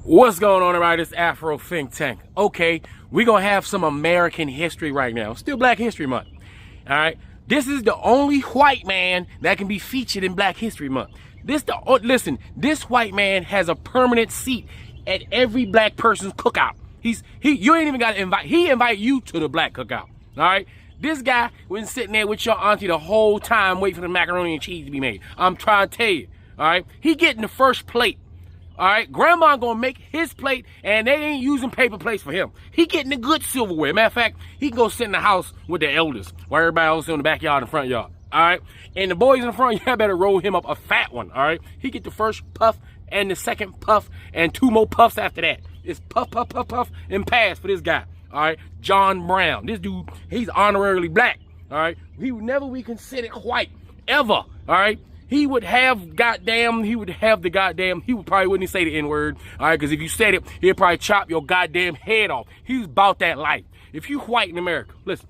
What's going on, everybody? This Afro Think Tank. Okay, we're going to have some American history right now. Still Black History Month. All right? This is the only white man that can be featured in Black History Month. Listen, this white man has a permanent seat at every black person's cookout. You ain't even got to invite. He invite you to the black cookout. All right? This guy was sitting there with your auntie the whole time waiting for the macaroni and cheese to be made. I'm trying to tell you. All right? He getting the first plate. All right, grandma gonna make his plate, and they ain't using paper plates for him. He getting the good silverware. Matter of fact, he can go sit in the house with the elders, while everybody else in the backyard and front yard. All right, and the boys in the front yard better roll him up a fat one. All right, he get the first puff and the second puff and two more puffs after that. It's puff, puff, puff, puff, and pass for this guy. All right, John Brown. This dude, he's honorarily black. All right, he would never be considered white ever. All right. He would probably wouldn't say the N-word, all right, because if you said it, he'd probably chop your goddamn head off. He was about that life. If you white in America, listen,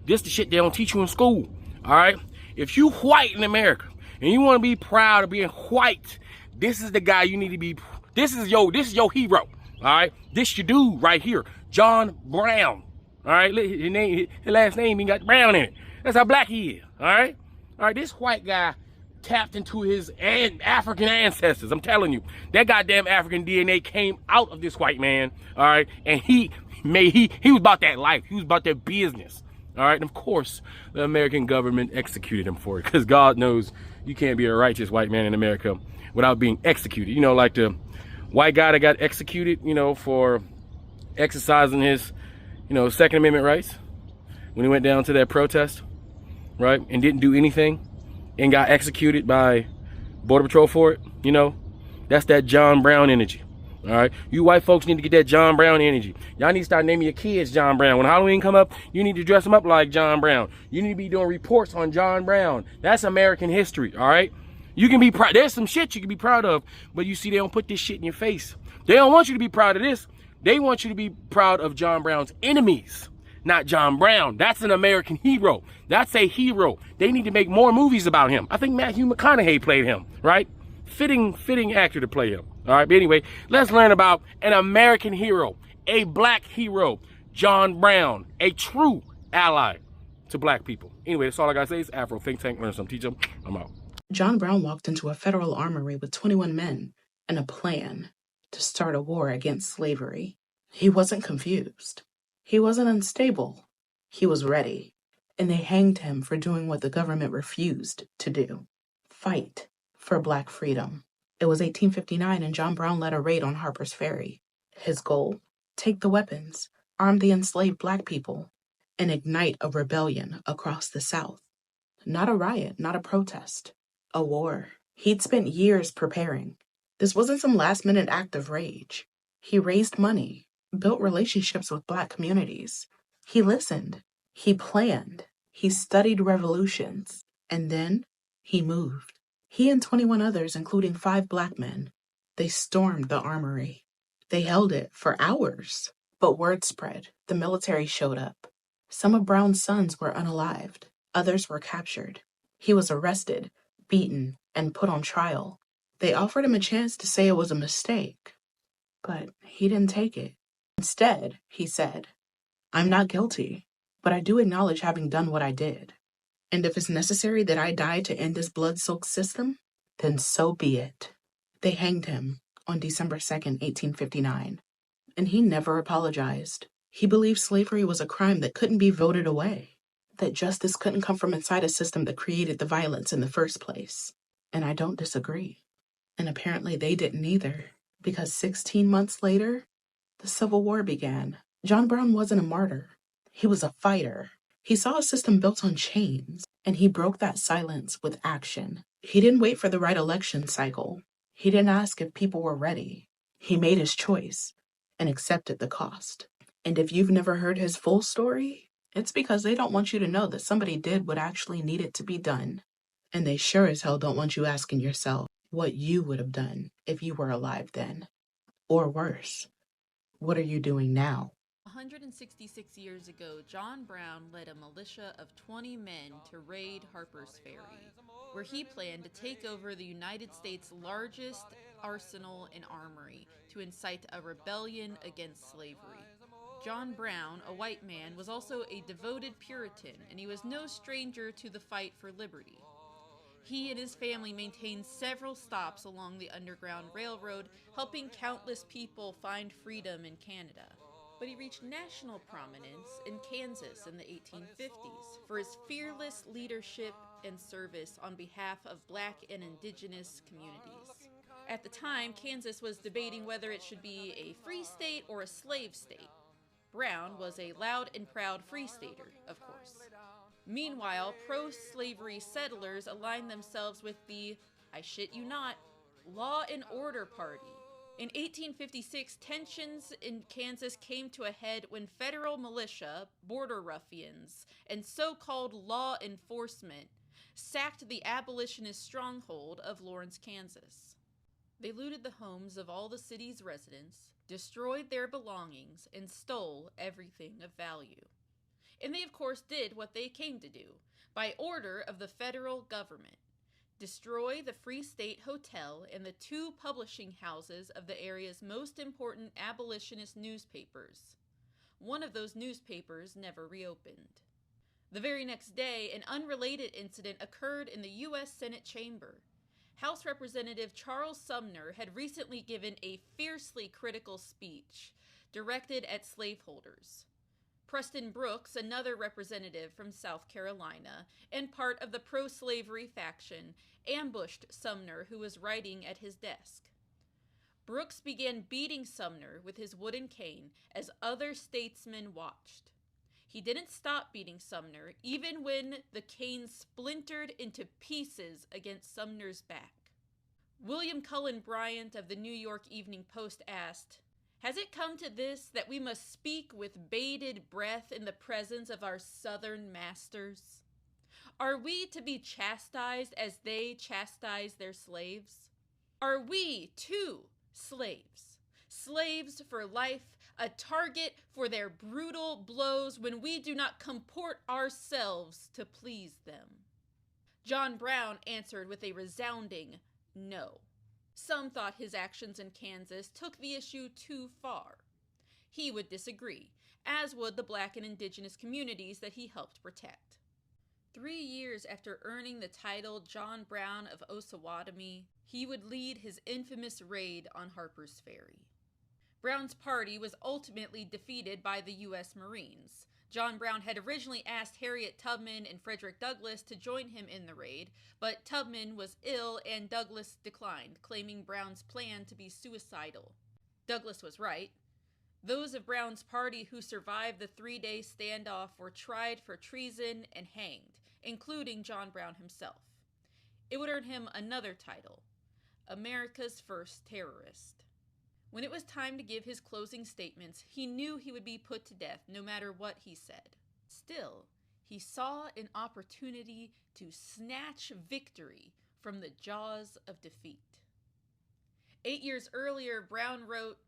this the shit they don't teach you in school, all right? If you white in America and you want to be proud of being white, this is the guy you need to be, this is your hero, all right? This your dude right here, John Brown, all right? His last name, he got Brown in it. That's how black he is, all right? All right, this white guy tapped into his African ancestors. I'm telling you, that goddamn African DNA came out of this white man, all right? And he was about that life. He was about that business, all right? And of course, the American government executed him for it, because God knows you can't be a righteous white man in America without being executed. You know, like the white guy that got executed, you know, for exercising his, you know, Second Amendment rights when he went down to that protest, right? And didn't do anything and got executed by Border Patrol for it, you know? That's that John Brown energy, all right? You white folks need to get that John Brown energy. Y'all need to start naming your kids John Brown. When Halloween come up, you need to dress them up like John Brown. You need to be doing reports on John Brown. That's American history, all right? You can be proud. There's some shit you can be proud of, but you see, they don't put this shit in your face. They don't want you to be proud of this. They want you to be proud of John Brown's enemies. Not John Brown. That's an American hero. That's a hero. They need to make more movies about him. I think Matthew McConaughey played him, right? Fitting actor to play him. All right, but anyway, let's learn about an American hero, a black hero, John Brown, a true ally to black people. Anyway, that's all I gotta say. It's Afro Think Tank. Learn something, teach them. I'm out. John Brown walked into a federal armory with 21 men and a plan to start a war against slavery. He wasn't confused. He wasn't unstable. He was ready. And they hanged him for doing what the government refused to do: fight for black freedom. It was 1859 and John Brown led a raid on Harper's Ferry. His goal: take the weapons, arm the enslaved black people, and ignite a rebellion across the South. Not a riot, not a protest, a war. He'd spent years preparing. This wasn't some last-minute act of rage. He raised money, built relationships with black communities. He listened. He planned. He studied revolutions. And then he moved. He and 21 others, including 5 black men, they stormed the armory. They held it for hours. But word spread. The military showed up. Some of Brown's sons were unalived. Others were captured. He was arrested, beaten, and put on trial. They offered him a chance to say it was a mistake, but he didn't take it. Instead, he said, "I'm not guilty, but I do acknowledge having done what I did. And if it's necessary that I die to end this blood-soaked system, then so be it." They hanged him on December 2nd, 1859, and he never apologized. He believed slavery was a crime that couldn't be voted away, that justice couldn't come from inside a system that created the violence in the first place. And I don't disagree. And apparently they didn't either, because 16 months later, the Civil War began. John Brown wasn't a martyr. He was a fighter. He saw a system built on chains, and he broke that silence with action. He didn't wait for the right election cycle. He didn't ask if people were ready. He made his choice and accepted the cost. And if you've never heard his full story, it's because they don't want you to know that somebody did what actually needed to be done. And they sure as hell don't want you asking yourself what you would have done if you were alive then. Or worse, what are you doing now? 166 years ago, John Brown led a militia of 20 men to raid Harper's Ferry, where he planned to take over the United States' largest arsenal and armory to incite a rebellion against slavery. John Brown, a white man, was also a devoted Puritan, and he was no stranger to the fight for liberty. He and his family maintained several stops along the Underground Railroad, helping countless people find freedom in Canada. But he reached national prominence in Kansas in the 1850s for his fearless leadership and service on behalf of Black and Indigenous communities. At the time, Kansas was debating whether it should be a free state or a slave state. Brown was a loud and proud free stater, of course. Meanwhile, pro-slavery settlers aligned themselves with the, I shit you not, Law and Order Party. In 1856, tensions in Kansas came to a head when federal militia, border ruffians, and so-called law enforcement sacked the abolitionist stronghold of Lawrence, Kansas. They looted the homes of all the city's residents, destroyed their belongings, and stole everything of value. And they, of course, did what they came to do, by order of the federal government. Destroy the Free State Hotel and the 2 publishing houses of the area's most important abolitionist newspapers. One of those newspapers never reopened. The very next day, an unrelated incident occurred in the U.S. Senate chamber. House Representative Charles Sumner had recently given a fiercely critical speech directed at slaveholders. Preston Brooks, another representative from South Carolina and part of the pro-slavery faction, ambushed Sumner, who was writing at his desk. Brooks began beating Sumner with his wooden cane as other statesmen watched. He didn't stop beating Sumner, even when the cane splintered into pieces against Sumner's back. William Cullen Bryant of the New York Evening Post asked, "Has it come to this, that we must speak with bated breath in the presence of our Southern masters? Are we to be chastised as they chastise their slaves? Are we, too, slaves? Slaves for life, a target for their brutal blows when we do not comport ourselves to please them?" John Brown answered with a resounding no. Some thought his actions in Kansas took the issue too far. He would disagree, as would the Black and Indigenous communities that he helped protect. 3 years after earning the title John Brown of Osawatomie, he would lead his infamous raid on Harper's Ferry. Brown's party was ultimately defeated by the U.S. Marines. John Brown had originally asked Harriet Tubman and Frederick Douglass to join him in the raid, but Tubman was ill and Douglass declined, claiming Brown's plan to be suicidal. Douglass was right. Those of Brown's party who survived the 3-day standoff were tried for treason and hanged, including John Brown himself. It would earn him another title, America's First Terrorist. When it was time to give his closing statements, he knew he would be put to death no matter what he said. Still, he saw an opportunity to snatch victory from the jaws of defeat. 8 years earlier, Brown wrote,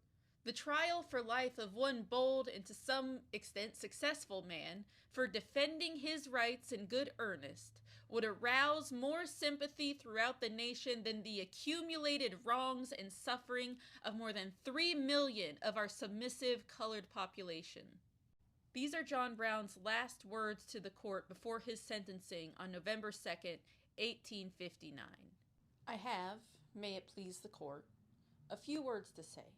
"The trial for life of one bold and to some extent successful man for defending his rights in good earnest would arouse more sympathy throughout the nation than the accumulated wrongs and suffering of more than 3 million of our submissive colored population." These are John Brown's last words to the court before his sentencing on November 2nd, 1859. I have, may it please the court, a few words to say.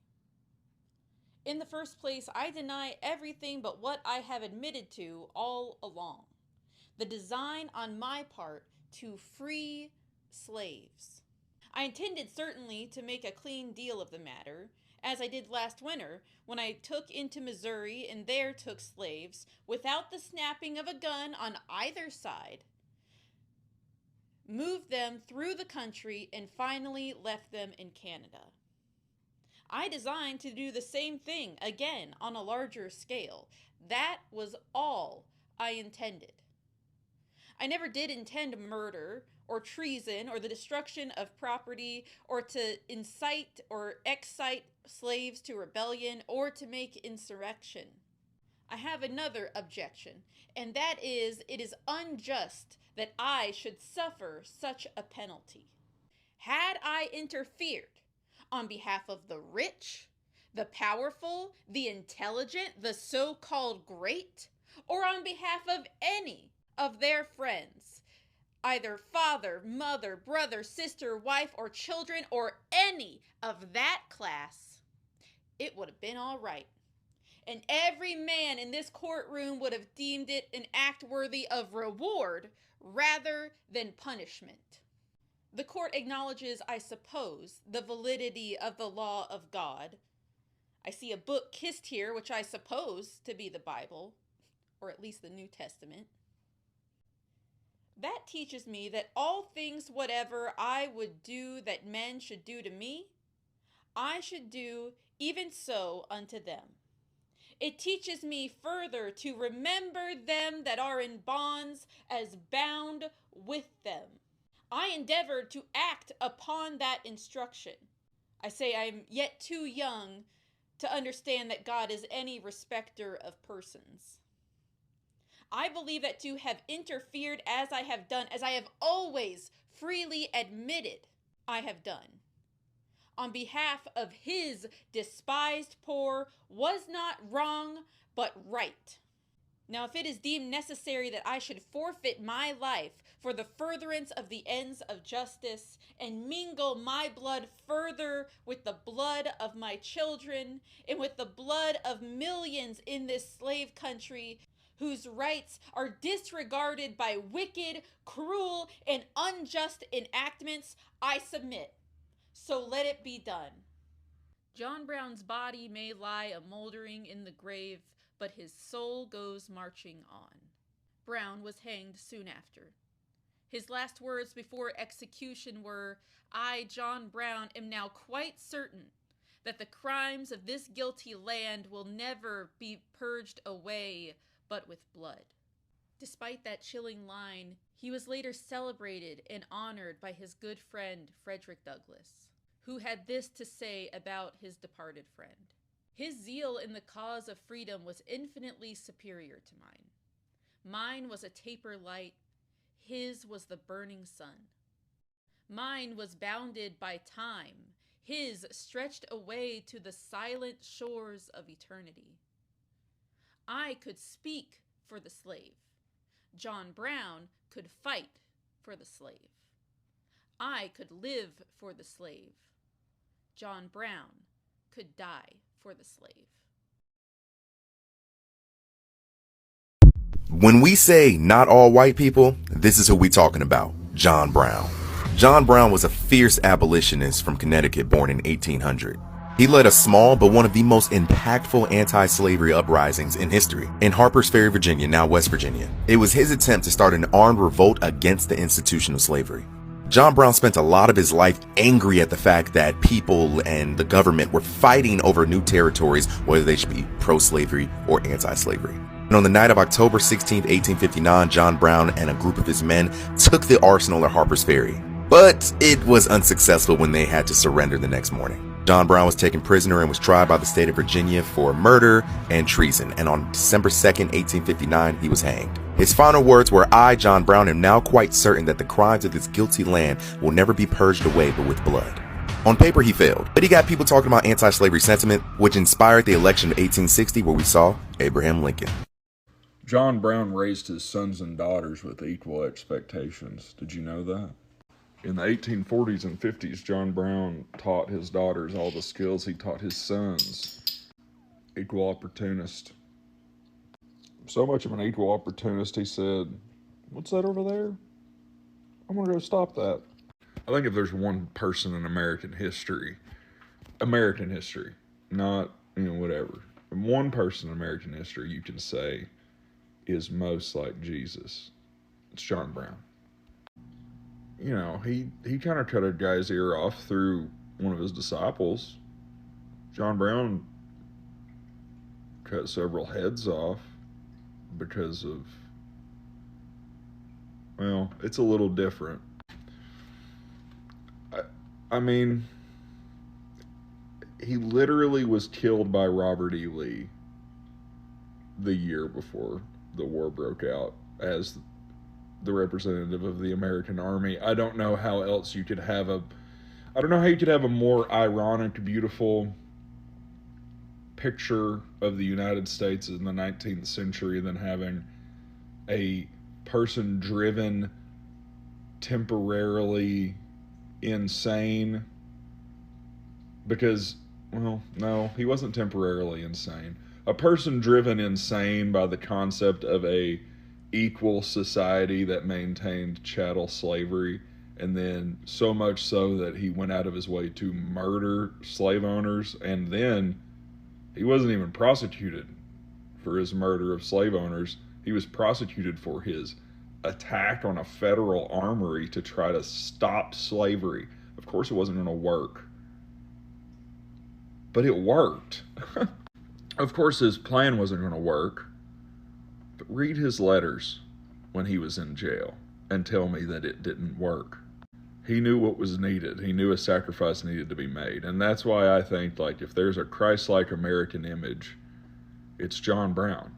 In the first place, I deny everything but what I have admitted to all along. The design on my part to free slaves. I intended certainly to make a clean deal of the matter, as I did last winter when I took into Missouri and there took slaves without the snapping of a gun on either side, moved them through the country, and finally left them in Canada. I designed to do the same thing again on a larger scale. That was all I intended. I never did intend murder or treason or the destruction of property or to incite or excite slaves to rebellion or to make insurrection. I have another objection, and that is it is unjust that I should suffer such a penalty. Had I interfered on behalf of the rich, the powerful, the intelligent, the so-called great, or on behalf of any of their friends, either father, mother, brother, sister, wife, or children, or any of that class, it would have been all right. And every man in this courtroom would have deemed it an act worthy of reward rather than punishment. The court acknowledges, I suppose, the validity of the law of God. I see a book kissed here, which I suppose to be the Bible, or at least the New Testament. That teaches me that all things whatever I would do that men should do to me, I should do even so unto them. It teaches me further to remember them that are in bonds as bound with them. I endeavored to act upon that instruction. I say I am yet too young to understand that God is any respecter of persons. I believe that to have interfered as I have done, as I have always freely admitted I have done, on behalf of his despised poor, was not wrong, but right. Now, if it is deemed necessary that I should forfeit my life for the furtherance of the ends of justice, and mingle my blood further with the blood of my children, and with the blood of millions in this slave country, whose rights are disregarded by wicked, cruel, and unjust enactments, I submit. So let it be done. John Brown's body may lie a mouldering in the grave, but his soul goes marching on. Brown was hanged soon after. His last words before execution were, I, John Brown, am now quite certain that the crimes of this guilty land will never be purged away but with blood. Despite that chilling line, he was later celebrated and honored by his good friend Frederick Douglass, who had this to say about his departed friend. His zeal in the cause of freedom was infinitely superior to mine. Mine was a taper light, his was the burning sun. Mine was bounded by time, his stretched away to the silent shores of eternity. I could speak for the slave. John Brown could fight for the slave. I could live for the slave. John Brown could die for the slave. When we say not all white people, this is who we talking about, John Brown. John Brown was a fierce abolitionist from Connecticut born in 1800. He led a small but one of the most impactful anti-slavery uprisings in history in Harper's Ferry, Virginia, now West Virginia. It was his attempt to start an armed revolt against the institution of slavery. John Brown spent a lot of his life angry at the fact that people and the government were fighting over new territories, whether they should be pro-slavery or anti-slavery. And on the night of October 16, 1859, John Brown and a group of his men took the arsenal at Harper's Ferry. But it was unsuccessful when they had to surrender the next morning. John Brown was taken prisoner and was tried by the state of Virginia for murder and treason. And on December 2nd, 1859, he was hanged. His final words were, I, John Brown, am now quite certain that the crimes of this guilty land will never be purged away but with blood. On paper, he failed, but he got people talking about anti-slavery sentiment, which inspired the election of 1860, where we saw Abraham Lincoln. John Brown raised his sons and daughters with equal expectations. Did you know that? In the 1840s and 50s, John Brown taught his daughters all the skills he taught his sons. Equal opportunist. So much of an equal opportunist, he said, what's that over there? I'm going to go stop that. I think if there's one person in American history, not, whatever. One person in American history you can say is most like Jesus, it's John Brown. He kind of cut a guy's ear off through one of his disciples. John Brown cut several heads off because of, it's a little different. I mean, he literally was killed by Robert E. Lee. the year before the war broke out as the representative of the American Army. I don't know how else you could have I don't know how you could have a more ironic, beautiful picture of the United States in the 19th century than having a person driven temporarily insane. Because, well, no, he wasn't temporarily insane. A person driven insane by the concept of a equal society that maintained chattel slavery, and then so much so that he went out of his way to murder slave owners, and then he wasn't even prosecuted for his murder of slave owners. He was prosecuted for his attack on a federal armory to try to stop slavery. Of course it wasn't going to work. But it worked. Of course his plan wasn't going to work. But read his letters when he was in jail and tell me that it didn't work. He knew what was needed. He knew a sacrifice needed to be made. And that's why I think, like, if there's a Christ-like American image, it's John Brown.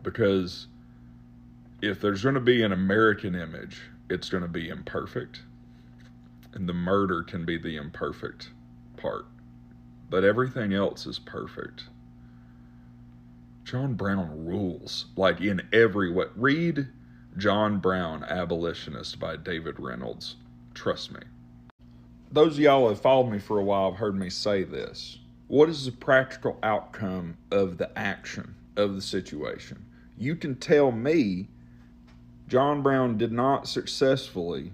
Because if there's going to be an American image, it's going to be imperfect. And the murder can be the imperfect part. But everything else is perfect. John Brown rules, like, in every way. Read John Brown, Abolitionist by David Reynolds. Trust me. Those of y'all who have followed me for a while have heard me say this. What is the practical outcome of the action of the situation? You can tell me John Brown did not successfully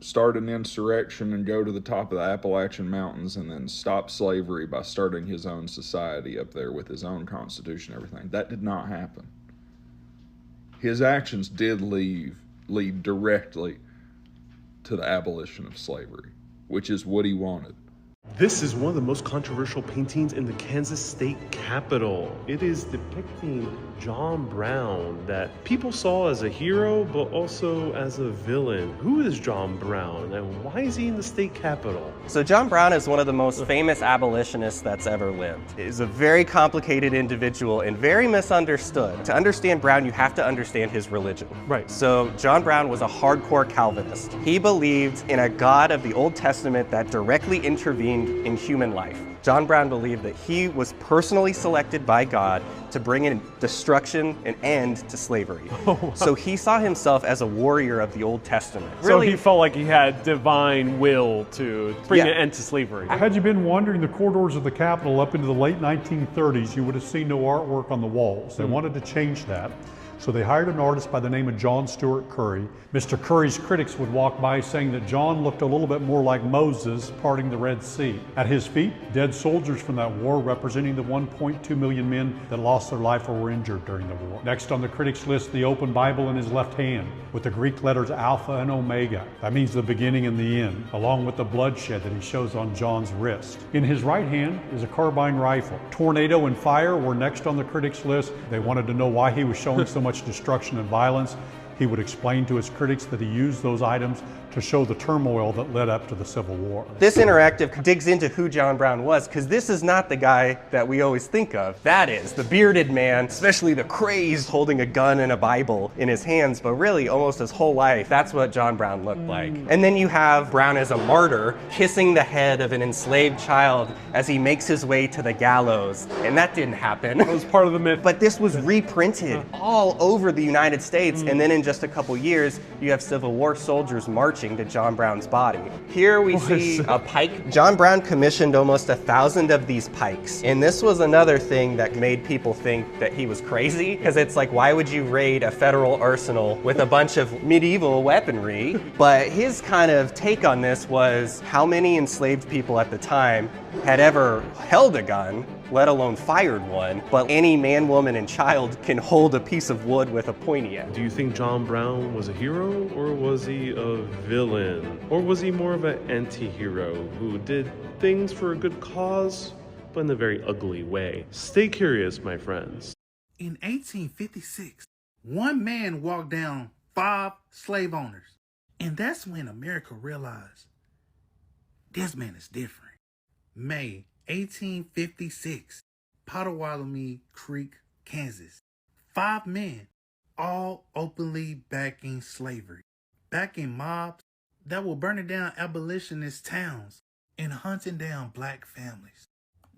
start an insurrection and go to the top of the Appalachian Mountains and then stop slavery by starting his own society up there with his own constitution and everything. That did not happen. His actions did lead directly to the abolition of slavery, which is what he wanted. This is one of the most controversial paintings in the Kansas State Capitol. It is depicting John Brown that people saw as a hero, but also as a villain. Who is John Brown, and why is he in the state capitol? So John Brown is one of the most famous abolitionists that's ever lived. He's a very complicated individual and very misunderstood. To understand Brown, you have to understand his religion. Right. So John Brown was a hardcore Calvinist. He believed in a God of the Old Testament that directly intervened in human life. John Brown believed that he was personally selected by God to bring in destruction and end to slavery. Oh, wow. So he saw himself as a warrior of the Old Testament. So he felt like he had divine will to bring an end to slavery. Had you been wandering the corridors of the Capitol up into the late 1930s, you would have seen no artwork on the walls. They wanted to change that. So they hired an artist by the name of John Stuart Curry. Mr. Curry's critics would walk by saying that John looked a little bit more like Moses parting the Red Sea. At his feet, dead soldiers from that war representing the 1.2 million men that lost their life or were injured during the war. Next on the critics' list, the open Bible in his left hand with the Greek letters Alpha and Omega. That means the beginning and the end, along with the bloodshed that he shows on John's wrist. In his right hand is a carbine rifle. Tornado and fire were next on the critics' list. They wanted to know why he was showing so much destruction and violence. He would explain to his critics that he used those items to show the turmoil that led up to the Civil War. This interactive digs into who John Brown was, because this is not the guy that we always think of. That is the bearded man, especially the crazed holding a gun and a Bible in his hands, but really almost his whole life, that's what John Brown looked like. And then you have Brown as a martyr, kissing the head of an enslaved child as he makes his way to the gallows. And that didn't happen. That was part of the myth. But this was reprinted all over the United States, and then in just a couple years, you have Civil War soldiers marching to John Brown's body. Here we see a pike. John Brown commissioned almost 1,000 of these pikes. And this was another thing that made people think that he was crazy, because it's like, why would you raid a federal arsenal with a bunch of medieval weaponry? But his kind of take on this was how many enslaved people at the time had ever held a gun, let alone fired one, but any man, woman, and child can hold a piece of wood with a pointy end. Do you think John Brown was a hero, or was he a villain? Or was he more of an anti-hero who did things for a good cause, but in a very ugly way? Stay curious, my friends. In 1856, one man walked down 5 slave owners. And that's when America realized this man is different. May 1856, Pottawatomie Creek, Kansas. 5 men, all openly backing slavery, backing mobs that were burning down abolitionist towns and hunting down black families.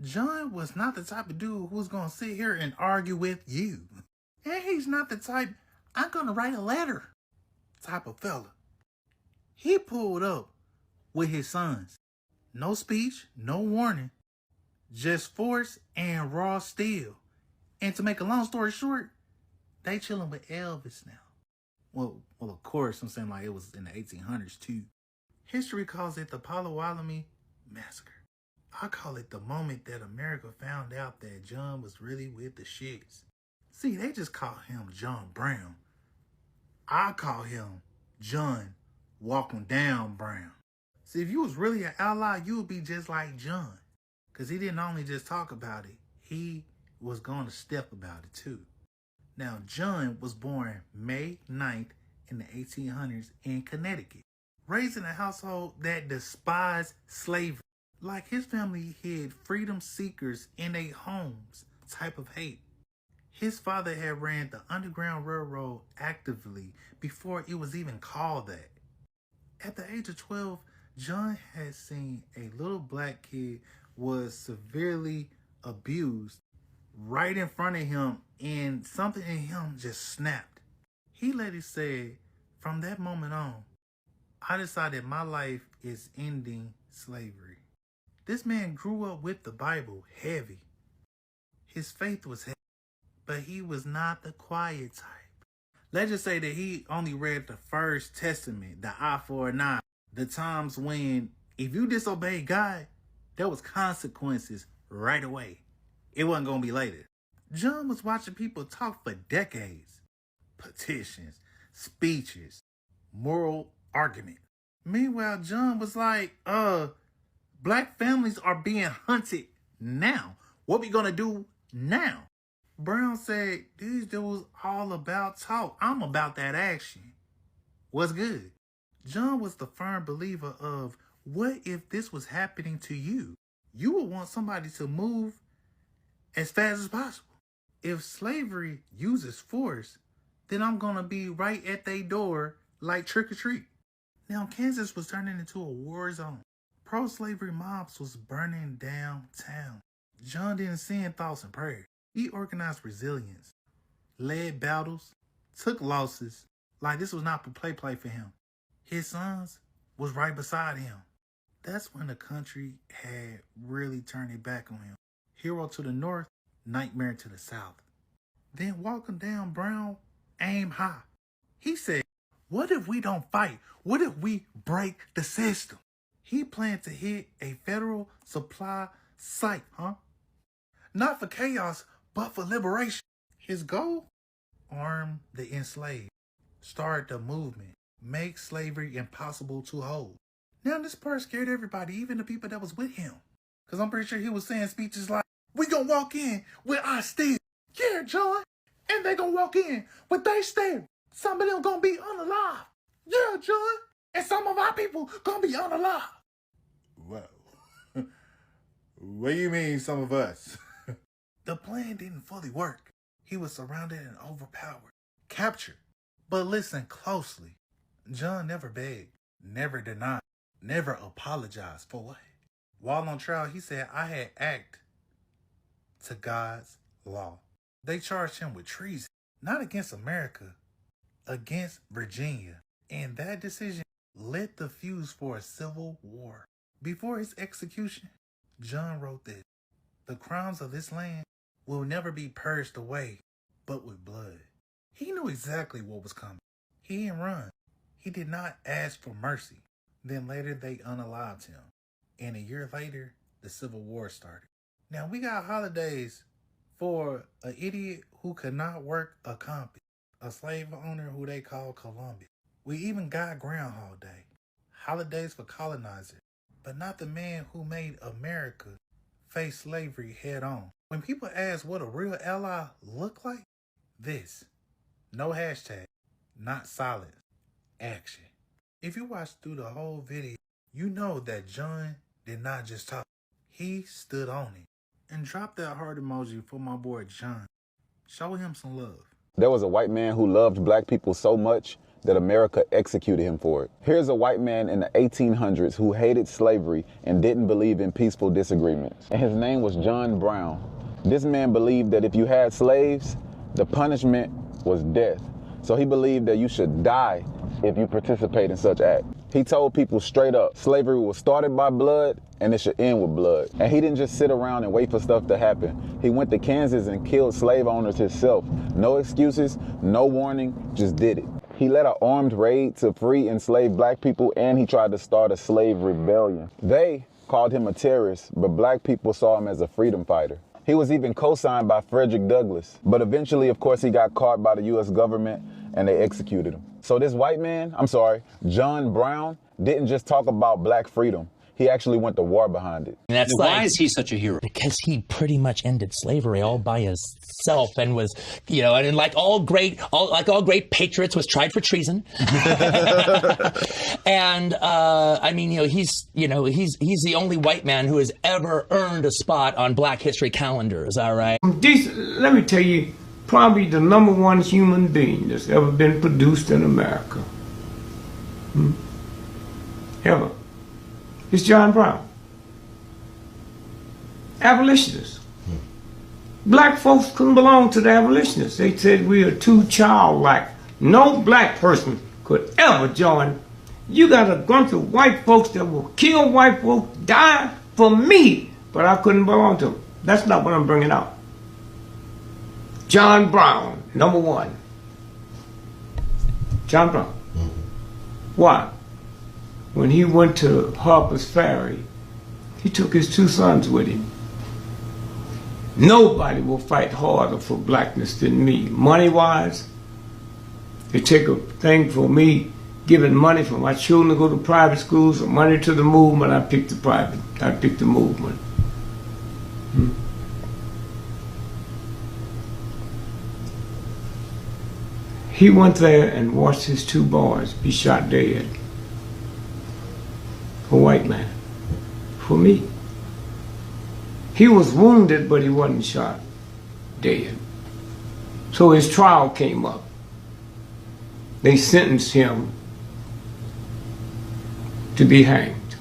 John was not the type of dude who's gonna sit here and argue with you. And he's not the type, I'm gonna write a letter type of fella. He pulled up with his sons. No speech, no warning, just force and raw steel. And to make a long story short, they chilling with Elvis now. Well, of course, I'm saying like it was in the 1800s too. History calls it the Potawatomi Massacre. I call it the moment that America found out that John was really with the shits. See, they just call him John Brown. I call him John Walking Down Brown. See, if you was really an ally, you would be just like John. Because he didn't only just talk about it, he was going to step about it too. Now, John was born May 9th in the 1800s in Connecticut, raised in a household that despised slavery. Like his family hid freedom seekers in their homes type of hate. His father had ran the Underground Railroad actively before it was even called that. At the age of 12, John had seen a little black kid was severely abused right in front of him, and something in him just snapped. He later said, from that moment on, I decided my life is ending slavery. This man grew up with the Bible heavy. His faith was heavy, but he was not the quiet type. Let's just say that he only read the First Testament, the I for an eye, the times when if you disobeyed God, there was consequences right away. It wasn't going to be later. John was watching people talk for decades. Petitions, speeches, moral argument. Meanwhile, John was like, black families are being hunted now. What we gonna do now? Brown said, these dudes all about talk. I'm about that action. What's good? John was the firm believer of, what if this was happening to you? You would want somebody to move as fast as possible. If slavery uses force, then I'm gonna be right at their door like trick or treat. Now, Kansas was turning into a war zone. Pro-slavery mobs was burning down town. John didn't send thoughts and prayers. He organized resilience, led battles, took losses, like this was not play for him. His sons was right beside him. That's when the country had really turned it back on him. Hero to the north, nightmare to the south. Then Walking Down Brown aimed high. He said, what if we don't fight? What if we break the system? He planned to hit a federal supply site, Not for chaos, but for liberation. His goal? Arm the enslaved. Start the movement. Make slavery impossible to hold. Now this part scared everybody, even the people that was with him. Because I'm pretty sure he was saying speeches like, we gonna walk in with our steel. Yeah, John. And they gonna walk in with their steel. Some of them gonna be unalive. Yeah, John. And some of our people gonna be unalive. Whoa. What do you mean, some of us? The plan didn't fully work. He was surrounded and overpowered, captured. But listen closely. John never begged, never denied, never apologized for what? While on trial, he said, I had acted to God's law. They charged him with treason, not against America, against Virginia. And that decision lit the fuse for a civil war. Before his execution, John wrote this: the crimes of this land will never be purged away, but with blood. He knew exactly what was coming. He didn't run. He did not ask for mercy. Then later they unalived him. And a year later, the Civil War started. Now we got holidays for an idiot who could not work a compass, a slave owner who they call Columbus. We even got Groundhog Day, holidays for colonizers, but not the man who made America face slavery head on. When people ask what a real ally look like, this: no hashtag, not silence, action. If you watch through the whole video, you know that John did not just talk. He stood on it. And drop that heart emoji for my boy John. Show him some love. There was a white man who loved black people so much that America executed him for it. Here's a white man in the 1800s who hated slavery and didn't believe in peaceful disagreements. And his name was John Brown. This man believed that if you had slaves, the punishment was death. So he believed that you should die if you participate in such act. He told people straight up, slavery was started by blood and it should end with blood. And he didn't just sit around and wait for stuff to happen. He went to Kansas and killed slave owners himself. No excuses, no warning, just did it. He led an armed raid to free enslaved black people, and he tried to start a slave rebellion. They called him a terrorist, but black people saw him as a freedom fighter. He was even co-signed by Frederick Douglass, but eventually, of course, he got caught by the U.S. government and they executed him. So this white man, John Brown, didn't just talk about black freedom. He actually went to war behind it. And that's why is he such a hero? Because he pretty much ended slavery all by himself and was, and like all great patriots, was tried for treason. And he's the only white man who has ever earned a spot on Black History calendars. All right. Let me tell you, probably the #1 human being that's ever been produced in America. Ever. It's John Brown. Abolitionists. Black folks couldn't belong to the abolitionists. They said we are too childlike. No black person could ever join. You got a bunch of white folks that will kill white folks, die for me, but I couldn't belong to them. That's not what I'm bringing out. John Brown, #1. John Brown. Why? When he went to Harper's Ferry, he took his 2 sons with him. Nobody will fight harder for blackness than me. Money-wise, it take a thing for me giving money for my children to go to private schools or money to the movement. I picked the movement. He went there and watched his 2 boys be shot dead. A white man. For me. He was wounded, but he wasn't shot dead. So his trial came up. They sentenced him to be hanged.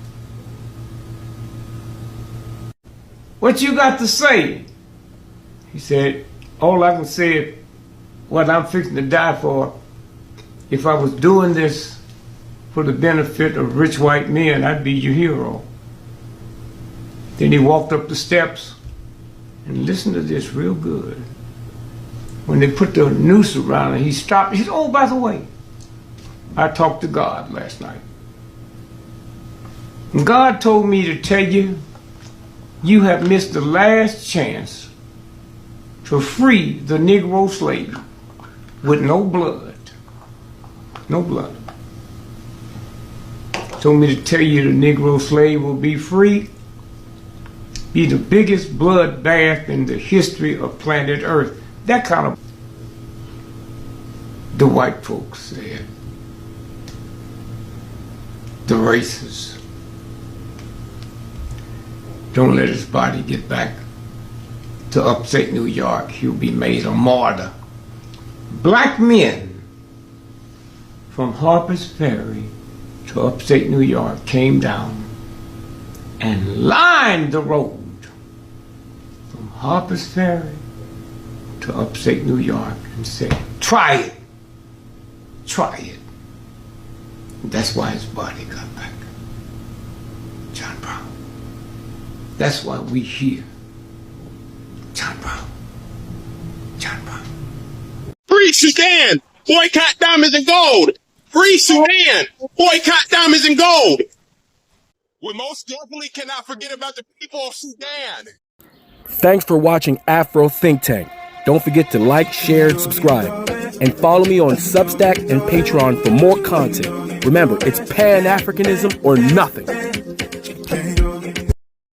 What you got to say? He said, all I can say is what I'm fixing to die for. If I was doing this for the benefit of rich white men, I'd be your hero. Then he walked up the steps, and listen to this real good. When they put the noose around him, he stopped. He said, oh, by the way, I talked to God last night. And God told me to tell you, you have missed the last chance to free the Negro slave with no blood. No blood. Told me to tell you the Negro slave will be free, be the biggest bloodbath in the history of planet Earth. That kind of, the white folks said, the racists. Don't let his body get back to upstate New York. He'll be made a martyr. Black men from Harper's Ferry to upstate New York came down and lined the road from Harper's Ferry to upstate New York and said, try it, try it. And that's why his body got back. John Brown. That's why we here. John Brown. John Brown. Free Sudan! Boycott diamonds and gold! Free Sudan! Boycott diamonds and gold! We most definitely cannot forget about the people of Sudan. Thanks for watching Afro Think Tank. Don't forget to like, share, and subscribe. And follow me on Substack and Patreon for more content. Remember, it's Pan-Africanism or nothing.